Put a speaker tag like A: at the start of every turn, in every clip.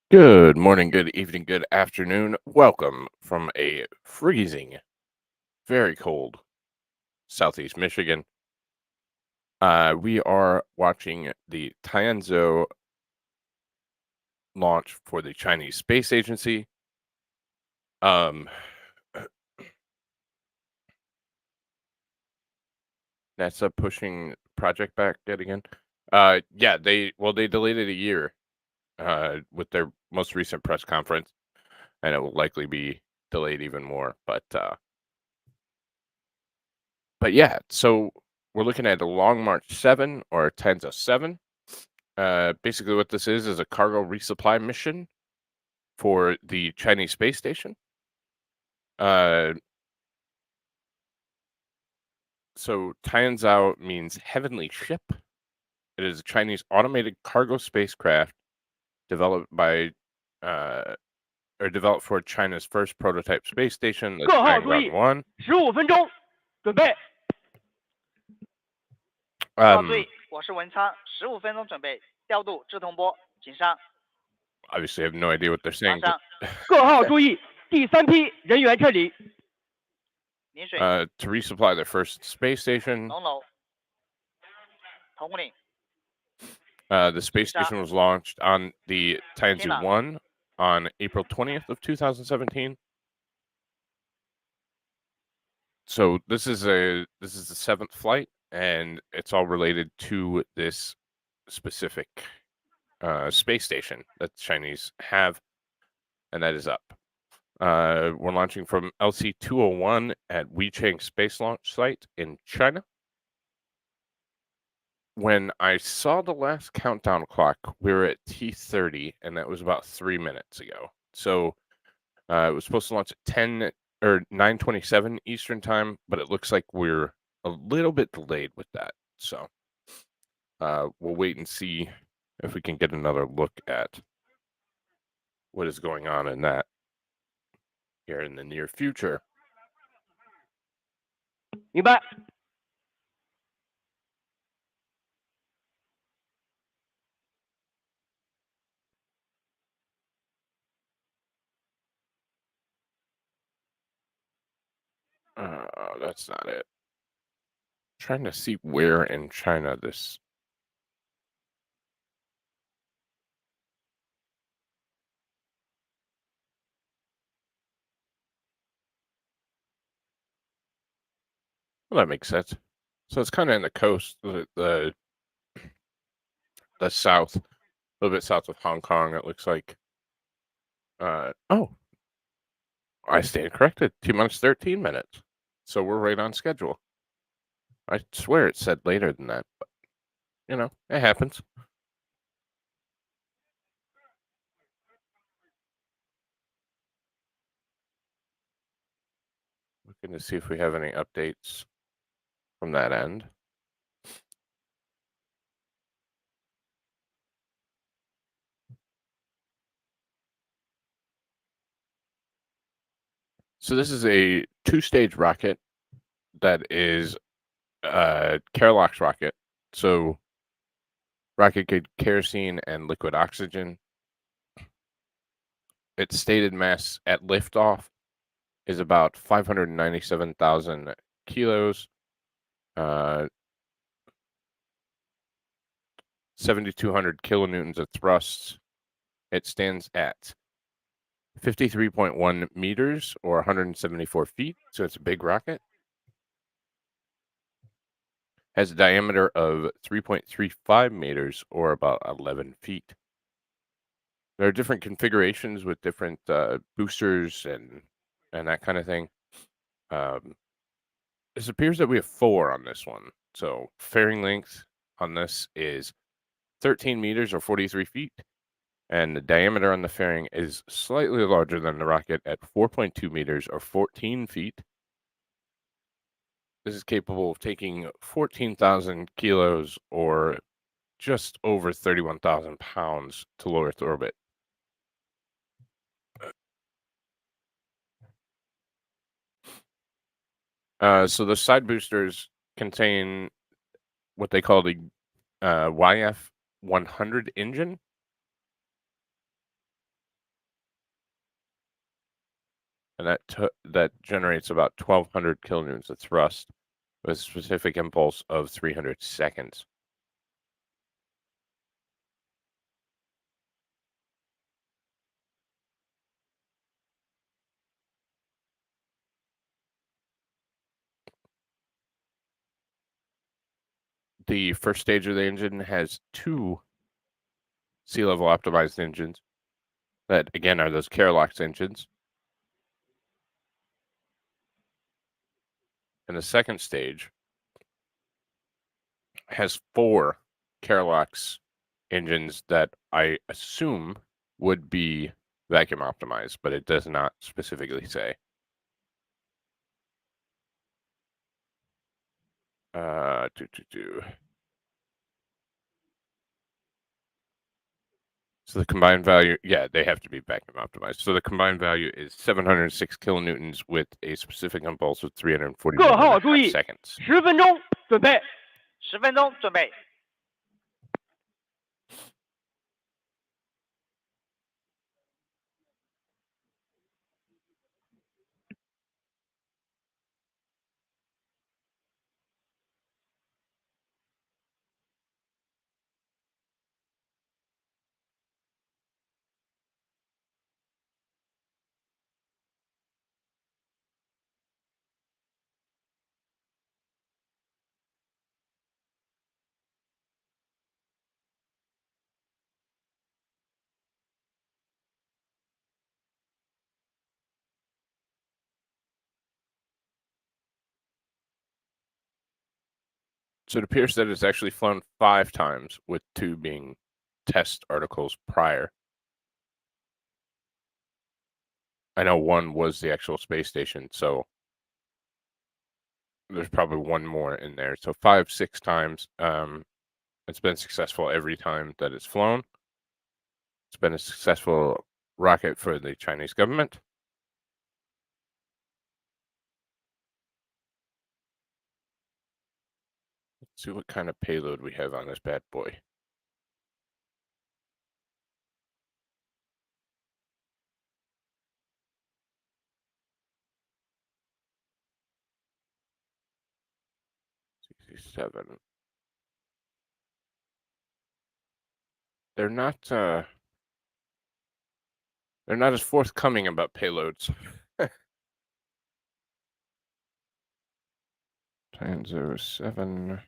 A: Good morning, good evening, good afternoon. Welcome from a freezing, very cold southeast Michigan. We are watching the Tianzhou launch for the Chinese Space Agency. Um, NASA pushing project back yet again. Yeah, they delayed it a year with their most recent press conference, and it will likely be delayed even more. But yeah, so we're looking at a Long March 7 or Tianzhou 7. Basically, what this is a cargo resupply mission for the Chinese space station. Uh, so Tianzhou means heavenly ship. It is a Chinese automated cargo spacecraft developed by uh, or developed for China's first prototype space station, the
B: 各号注
A: Tiangong
B: 意，1. 15分钟，准备。
C: 好，注
A: Um,
C: 意，我是文昌，15分钟准备调度智通波，请上。
A: obviously, I have no idea what they're
C: 马
A: saying.
C: 上，
B: 各号注意，第3批人员撤离。
C: 临水
A: To resupply their first space station.
C: 龙楼，统领
A: The space
C: Stop.
A: station was launched on the Tianzhou
C: Tina.
A: 1 on April 20th of 2017. So this is the seventh flight, and it's all related to this specific space station that the Chinese have, and that is up. We're launching from LC 201 at Weichang Space Launch Site in China. When I saw the last countdown clock, we were at T30, and that was about 3 minutes ago. So it was supposed to launch at 10 or 9:27 Eastern time, but it looks like we're a little bit delayed with that. So we'll wait and see if we can get another look at what is going on in that here in the near future.
B: 明白。
A: That's not it. Trying to see where in China this. Well, that makes sense. So it's kind of in the coast, the south, a little bit south of Hong Kong. It looks like. Oh, I stand corrected. T-minus 13 minutes. So we're right on schedule. I swear it said later than that, but it happens. Looking to see if we have any updates from that end. So this is a two-stage rocket that is a Kerlox rocket. So rocket could kerosene and liquid oxygen. Its stated mass at liftoff is about 597,000 kilos. 7,200 kilonewtons of thrust. It stands at 53.1 meters or 174 feet. So it's a big rocket. Has a diameter of 3.35 meters or about 11 feet. There are different configurations with different boosters and that kind of thing. It appears that we have 4 on this one. So fairing length on this is 13 meters or 43 feet. And the diameter on the fairing is slightly larger than the rocket at 4.2 meters or 14 feet. This is capable of taking 14,000 kilos or just over 31,000 pounds to low Earth orbit. So the side boosters contain what they call the YF 100 engine. and that generates about 1,200 kilonewtons of thrust with a specific impulse of 300 seconds. The first stage of the engine has 2 sea level optimized engines that, again, are those Carolox engines. And the second stage has 4 Carolox engines that I assume would be vacuum optimized, but it does not specifically say. So the combined value, yeah, they have to be vacuum optimized. So the combined value is 706 kilonewtons with a specific impulse of 341.5 seconds.
B: 10分钟准备。
C: 10分钟准备。
A: So it appears that it's actually flown 5 times, with 2 being test articles prior. I know 1 was the actual space station, so there's probably 1 more in there. So 5, 6 times. It's been successful every time that it's flown. It's been a successful rocket for the Chinese government. Let's see what kind of payload we have on this bad boy. CC7. They're not as forthcoming about payloads. Tianzhou 7.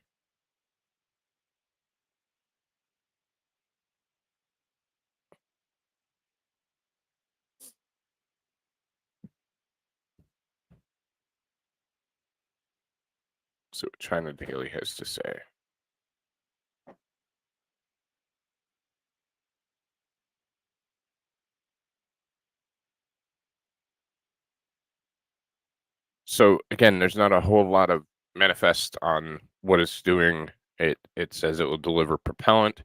A: See what China Daily has to say. So again, there's not a whole lot of manifest on what it's doing. It says it will deliver propellant,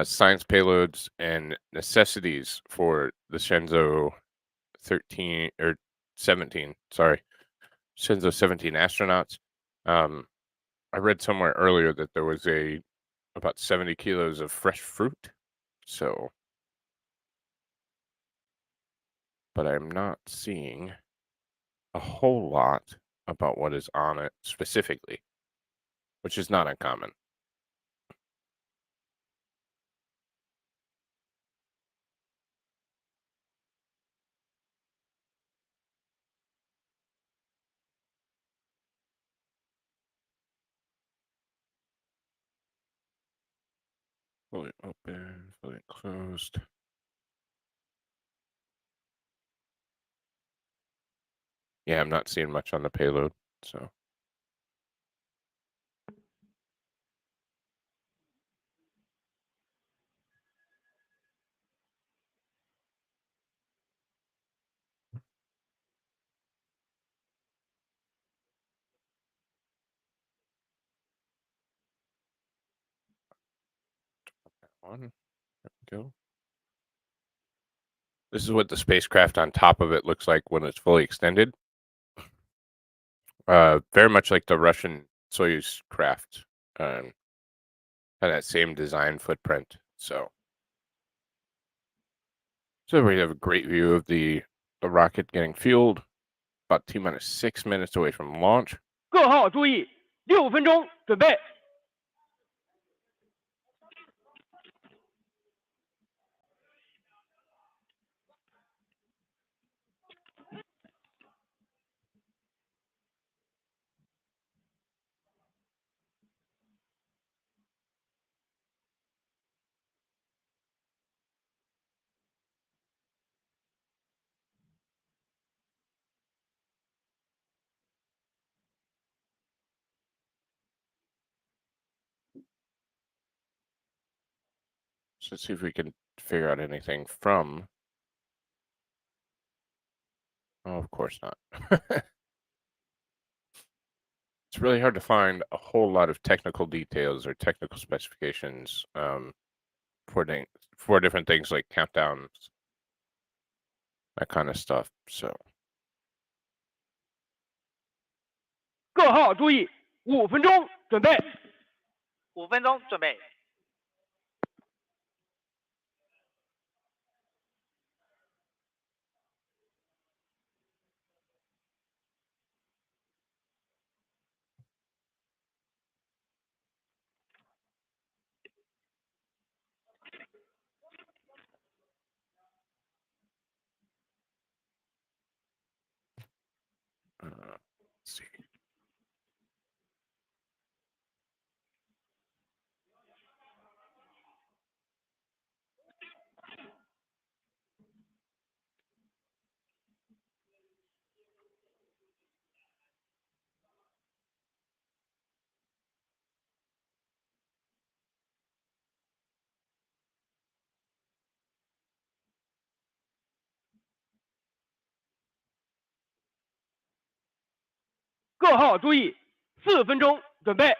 A: science payloads, and necessities for the Shenzhou 13 or 17. Sorry, Shenzhou 17 astronauts. I read somewhere earlier that there was about 70 kilos of fresh fruit. So, but I'm not seeing a whole lot about what is on it specifically, which is not uncommon. Fully open, fully closed. Yeah, I'm not seeing much on the payload, so. One, there we go. This is what the spacecraft on top of it looks like when it's fully extended. Very much like the Russian Soyuz craft. Had that same design footprint. So we have a great view of the the rocket getting fueled. About T-minus 6 minutes away from launch.
B: 各号注意，6分钟准备。
A: So let's see if we can figure out anything from. Oh, of course not. It's really hard to find a whole lot of technical details or technical specifications for different things like countdowns, that kind of stuff. So
B: 各号注意，5分钟准备。
C: 5分钟准备。
A: let's see.
B: 各号注意，4分钟准备。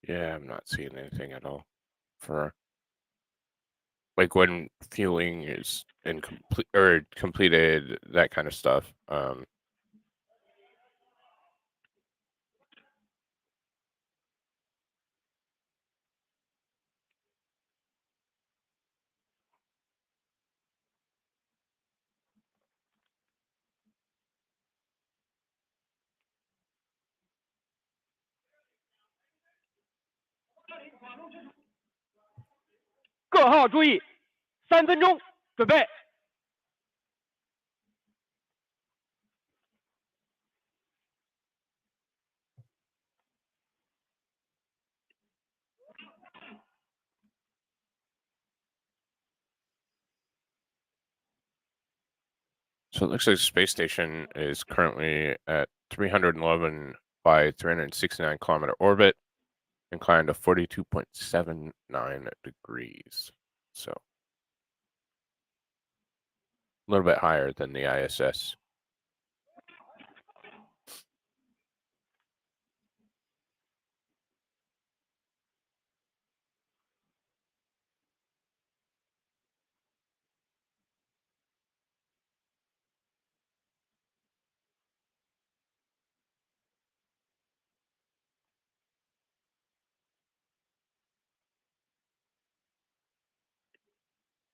A: Yeah, I'm not seeing anything at all for like when fueling is incomplete or completed, that kind of stuff.
B: 各号注意，3分钟准备。
A: So it looks like the space station is currently at 311 by 369 kilometer orbit, inclined to 42.79 degrees. So a little bit higher than the ISS.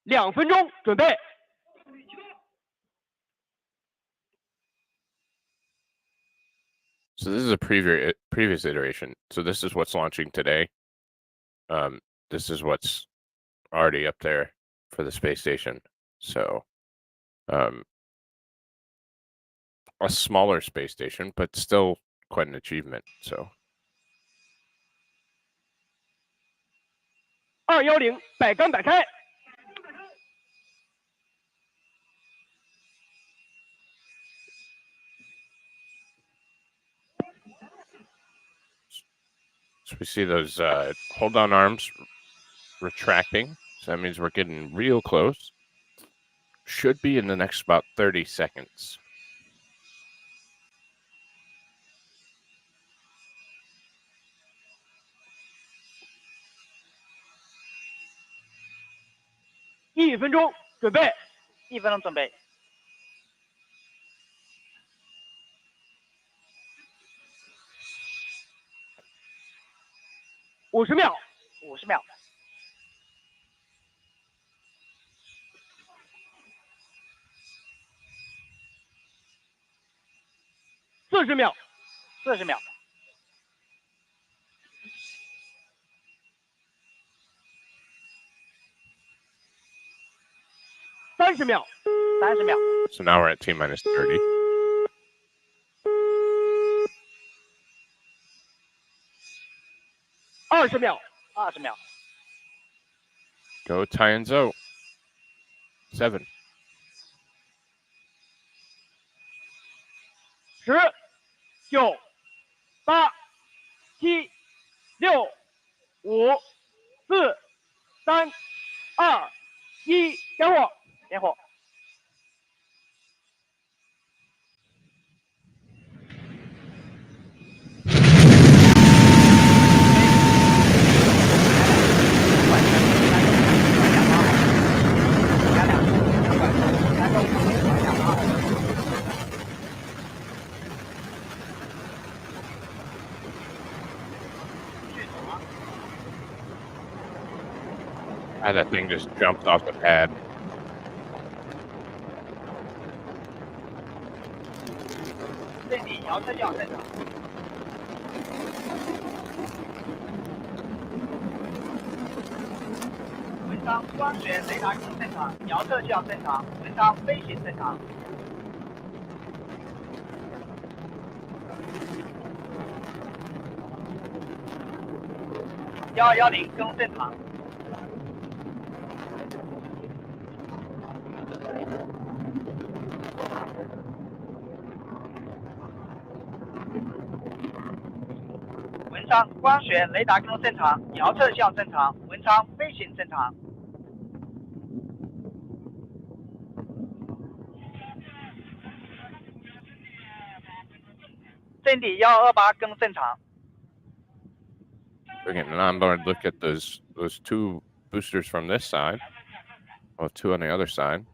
B: ...2分钟准备。
A: So this is a previous iteration. So this is what's launching today. This is what's already up there for the space station. So a smaller space station, but still quite an achievement. So
B: 210摆杆摆开。
A: So we see those hold on arms retracting. So that means we're getting real close. Should be in the next about 30 seconds.
B: 1分钟，准备。
C: 1分钟准备。
B: 50秒。
C: 50秒。
B: 40秒。
C: 40秒。
B: 30秒。
C: 30秒。
A: So now we're at T minus 30.
B: 20秒。
C: 20秒。
A: Go Tianzhou. 7.
B: 10、9、8、7、6、5、4、3、2、1，点火。
C: 点火。
A: Ah, that thing just jumped off the pad.
C: 阵地遥测向正常。文昌光学雷达更正常，遥测向正常，文昌飞行正常。1210更正常。 文昌光学雷达更正常，遥测向正常，文昌飞行正常。阵地128更正常。
A: Again, and I'm going to look at those 2 boosters from this side. Well, 2 on the other side.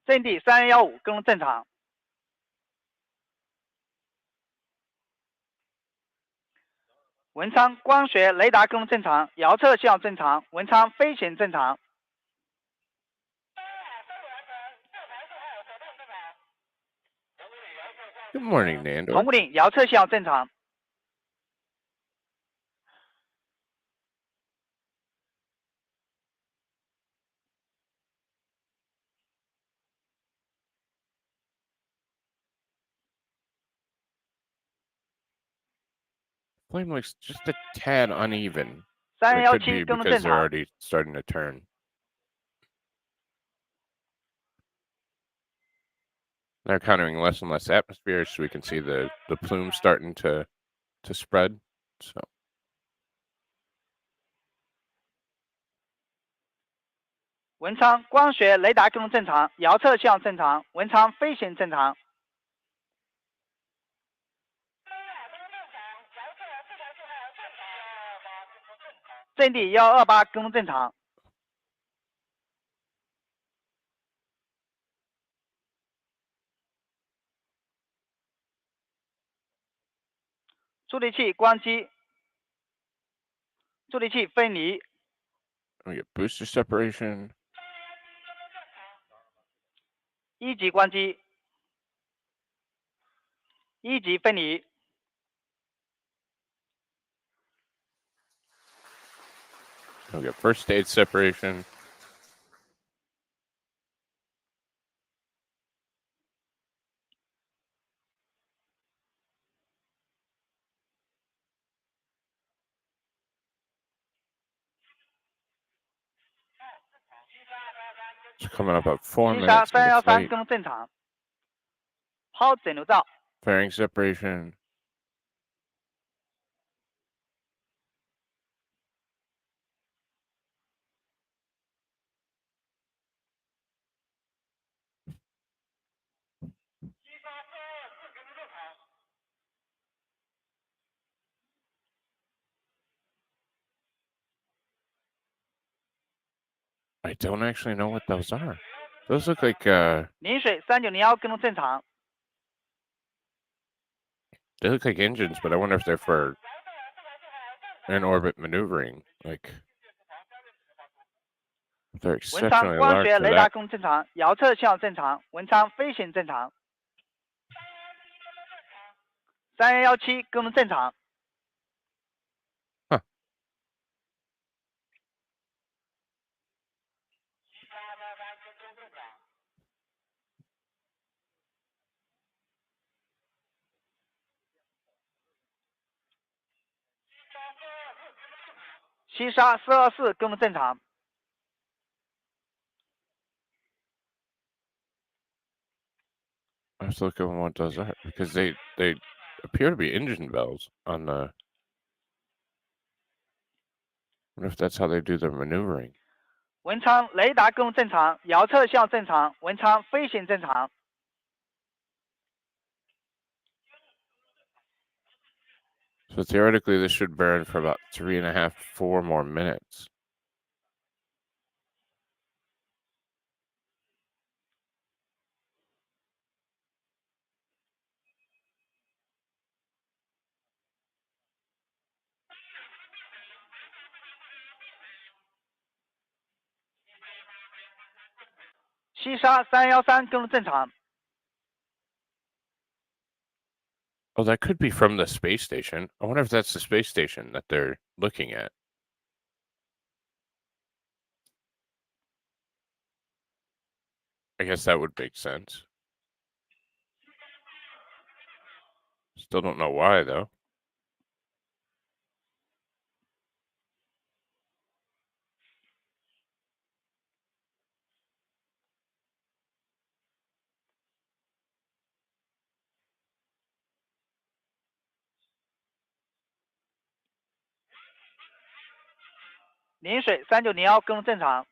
C: 阵地3215更正常。文昌光学雷达更正常，遥测向正常，文昌飞行正常。
A: Good morning, Nando.
C: 同步岭遥测向正常。
A: Flame looks just a tad uneven. But it could be
C: 3117更正
A: because they're
C: 常。
A: already starting to turn. They're encountering less and less atmosphere, so we can see the plume starting to spread. So
C: 文昌光学雷达更正常，遥测向正常，文昌飞行正常。阵地128更正常。助力器关机。助力器分离。
A: we get booster separation.
C: 一级关机。一级分离。
A: We get first stage separation. It's coming up at 4
C: 击杀
A: minutes into
C: 313
A: flight.
C: 更正常。抛整流罩。
A: Fairing separation. I don't actually know what those are. Those look like
C: 临水3901跟踪正常。
A: they look like engines, but I wonder if they're for in-orbit maneuvering. Like they're
C: 文昌
A: exceptionally
C: 光
A: large
C: 学
A: for
C: 雷达
A: that.
C: 跟踪正常，遥测信号正常，文昌飞行正常。3117跟踪正常。
A: Huh.
C: 西沙424跟踪正常。
A: I have to look at what those are because they appear to be engine bells on the. I wonder if that's how they do their maneuvering.
C: 文昌雷达跟踪正常，遥测信号正常，文昌飞行正常。
A: So theoretically, this should burn for about 3.5, 4 more minutes.
C: « 西沙313跟踪正常。
A: Oh, that could be from the space station. I wonder if that's the space station that they're looking at. I guess that would make sense. Still don't know why, though.
C: «临水3901跟踪正常。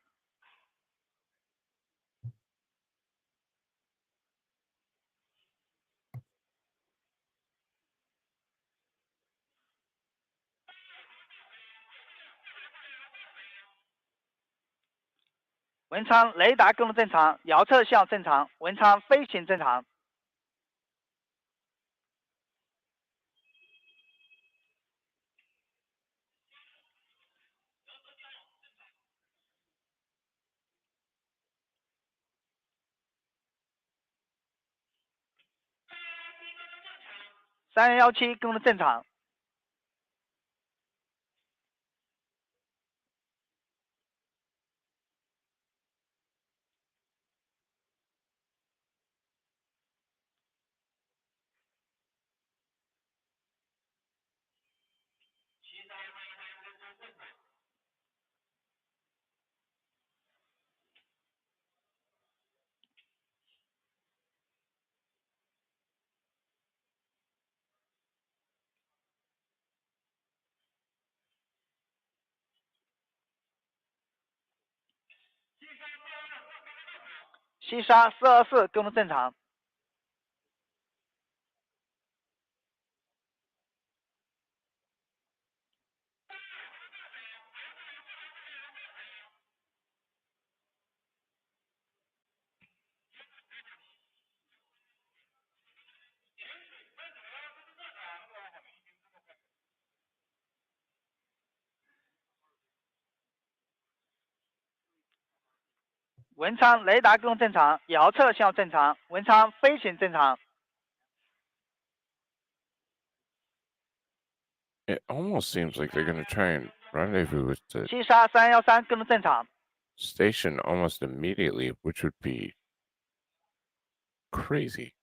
C: 文昌雷达跟踪正常，遥测信号正常，文昌飞行正常。 3117跟踪正常。 西沙424跟踪正常。 文昌雷达跟踪正常，遥测信号正常，文昌飞行正常。
A: It almost seems like they're going to try and rendezvous with the
C: 西沙313跟踪正常。
A: station almost immediately, which would be crazy.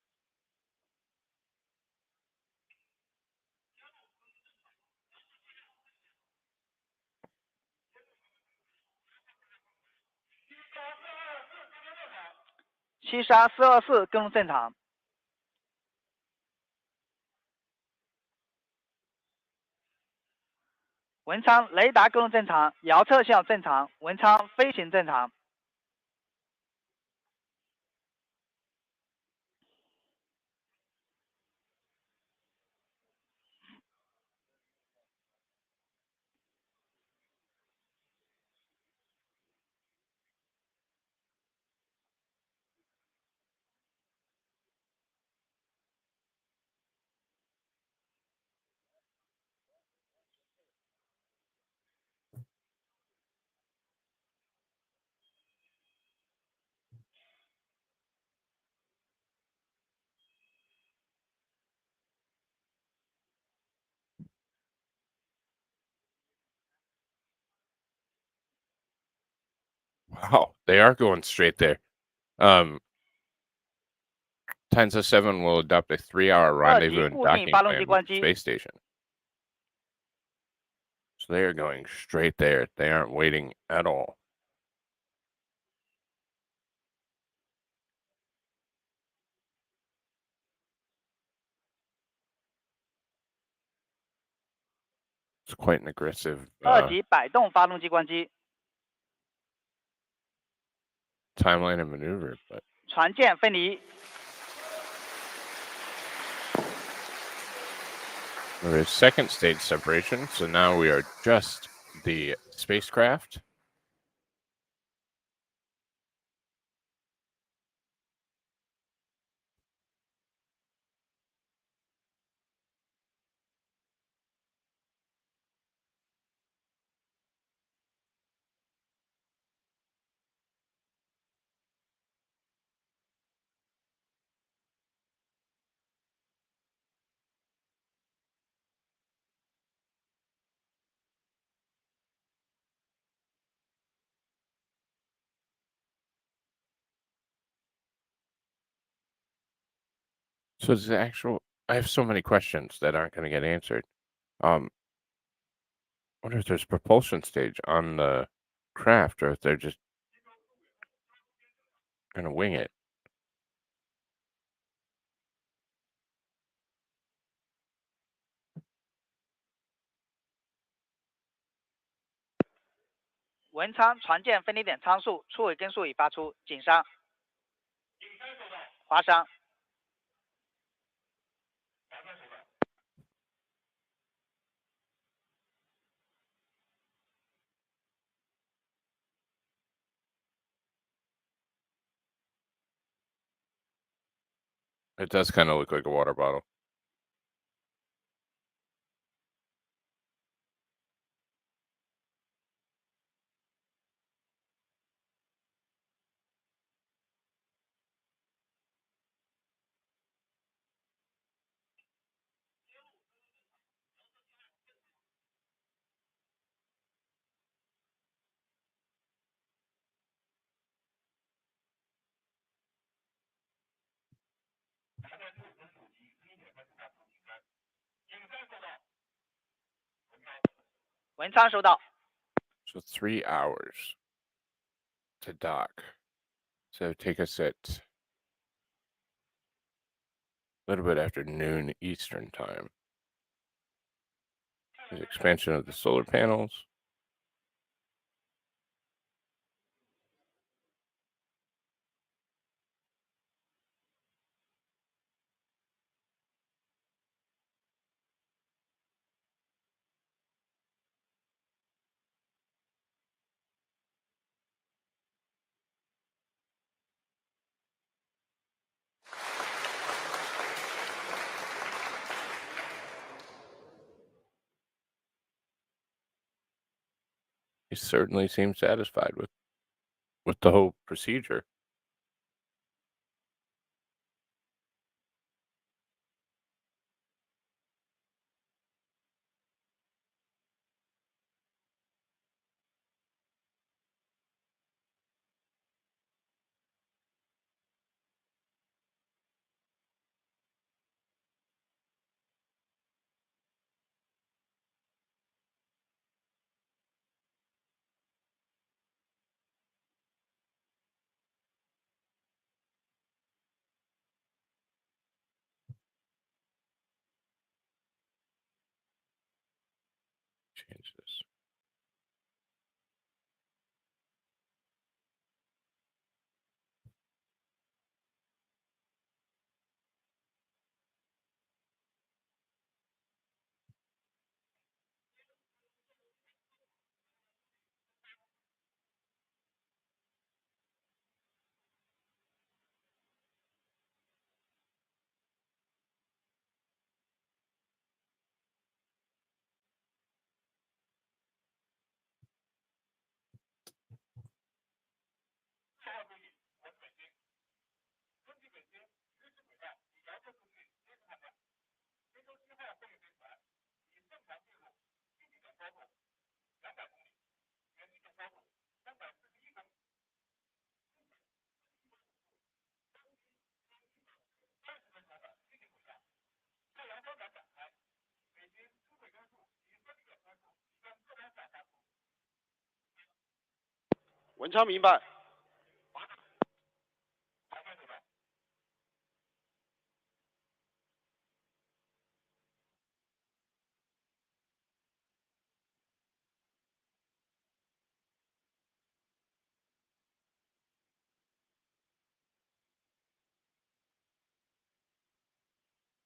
C: 西沙424跟踪正常。 文昌雷达跟踪正常，遥测信号正常，文昌飞行正常。
A: They are going straight there. Tianzhou 7 will adopt a 3-hour rendezvous and
B: 固定
A: docking
B: 发动机
A: plan with
B: 关
A: the
B: 机。
A: space station. So they are going straight there. They aren't waiting at all. It's quite an aggressive
B: 2级摆动发动机关机。
A: timeline and maneuver, but
B: 船舰分离。
A: there is second stage separation, so now we are just the spacecraft. So it's the actual. I have so many questions that aren't going to get answered. I wonder if there's a propulsion stage on the craft, or if they're just going to wing it.
B: 文昌船舰分离点参数出尾根数已发出，井伤、划伤。
A: It does kind of look like a water bottle.
B: 文昌收到。
A: So 3 hours to dock. So take us at a little bit after noon Eastern time. The expansion of the solar panels. He certainly seems satisfied with the whole procedure. Change this.
D: 文昌明白。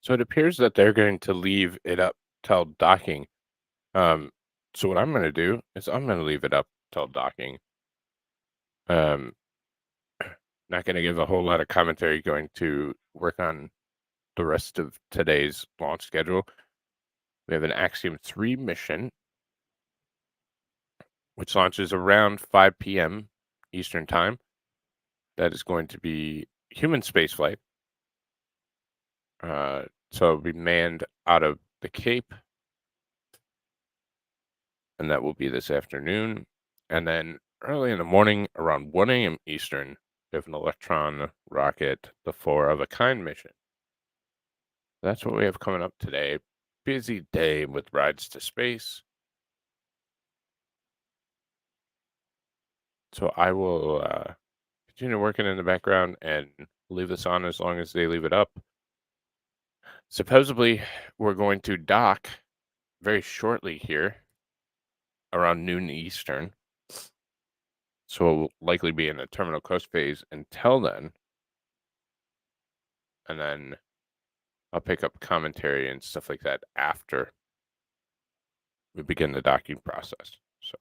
A: So it appears that they're going to leave it up till docking. So what I'm going to do is I'm going to leave it up till docking. Um, not going to give a whole lot of commentary. Going to work on the rest of today's launch schedule. We have an Axiom 3 mission, which launches around 5 p.m. Eastern Time. That is going to be human spaceflight. So it'll be manned out of the Cape, and that will be this afternoon. And then early in the morning, around 1 a.m. Eastern, we have an Electron rocket, the 4-of-a-kind mission. That's what we have coming up today. Busy day with rides to space. So I will continue working in the background and leave this on as long as they leave it up. Supposedly, we're going to dock very shortly here, around noon Eastern. So we'll likely be in the terminal coast phase until then. And then I'll pick up commentary and stuff like that after we begin the docking process. So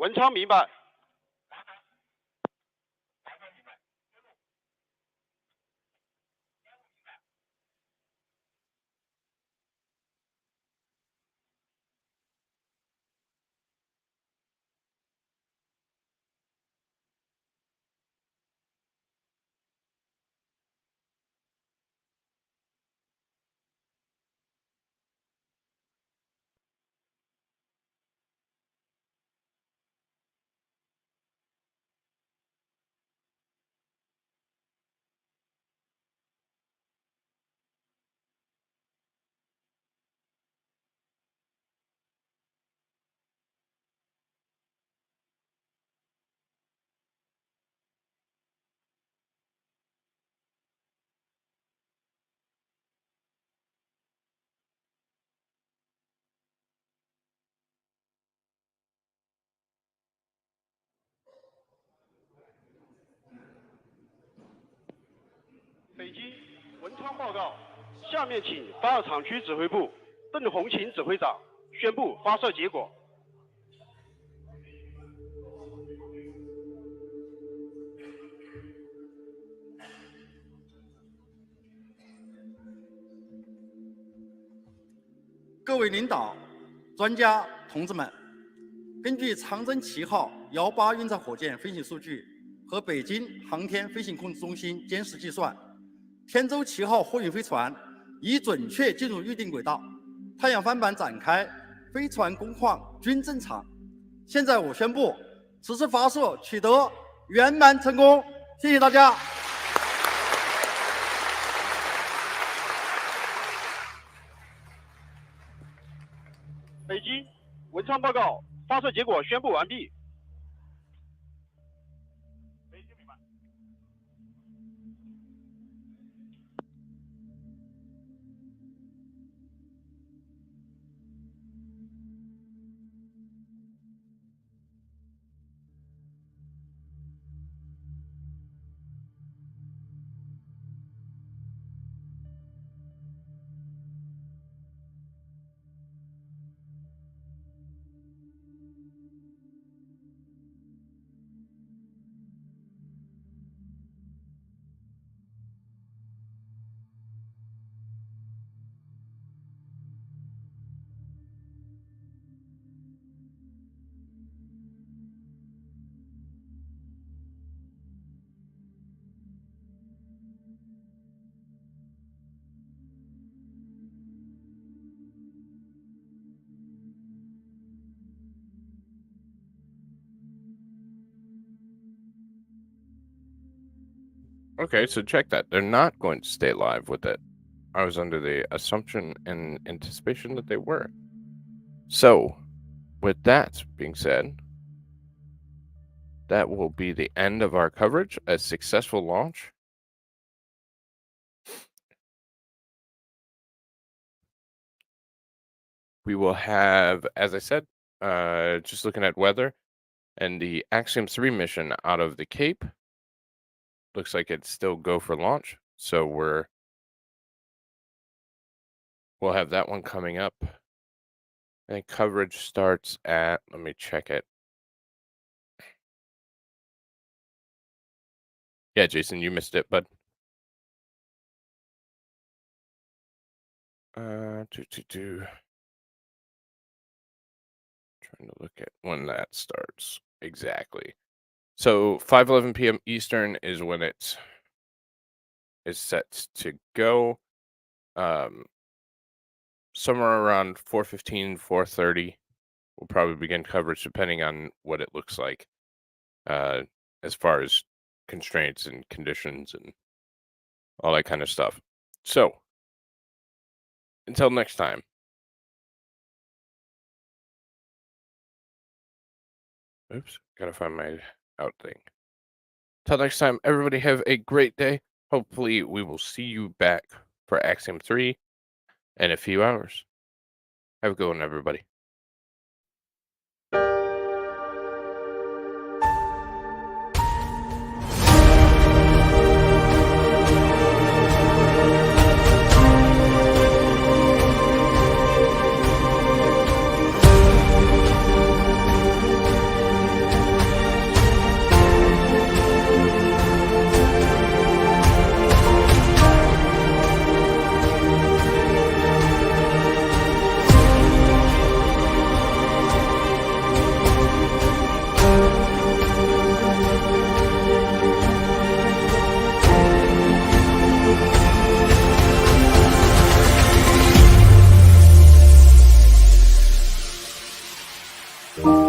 D: 文昌明白。北京文昌报告，下面请发射场区指挥部邓红琴指挥长宣布发射结果。
E: 各位领导、专家同志们，根据长征7号18运载火箭飞行数据和北京航天飞行控制中心监视计算，天舟7号货运飞船已准确进入预定轨道，太阳帆板展开，飞船工况均正常。现在我宣布，此次发射取得圆满成功。谢谢大家。
D: 北京文昌报告，发射结果宣布完毕。
A: Okay, so check that. They're not going to stay live with it. I was under the assumption and anticipation that they were. So, with that being said, that will be the end of our coverage. A successful launch. We will have, as I said, just looking at weather and the Axiom 3 mission out of the Cape. Looks like it's still go for launch. So we'll have that one coming up. I think coverage starts at, let me check it. Yeah, Jason, you missed it, bud. Trying to look at when that starts exactly. So 5:11 p.m. Eastern is when it is set to go. Somewhere around 4:15, 4:30, we'll probably begin coverage depending on what it looks like, as far as constraints and conditions and all that kind of stuff. So, until next time. Oops, gotta find my out thing. Till next time, everybody have a great day. Hopefully, we will see you back for Axiom 3 in a few hours. Have a good one, everybody. you.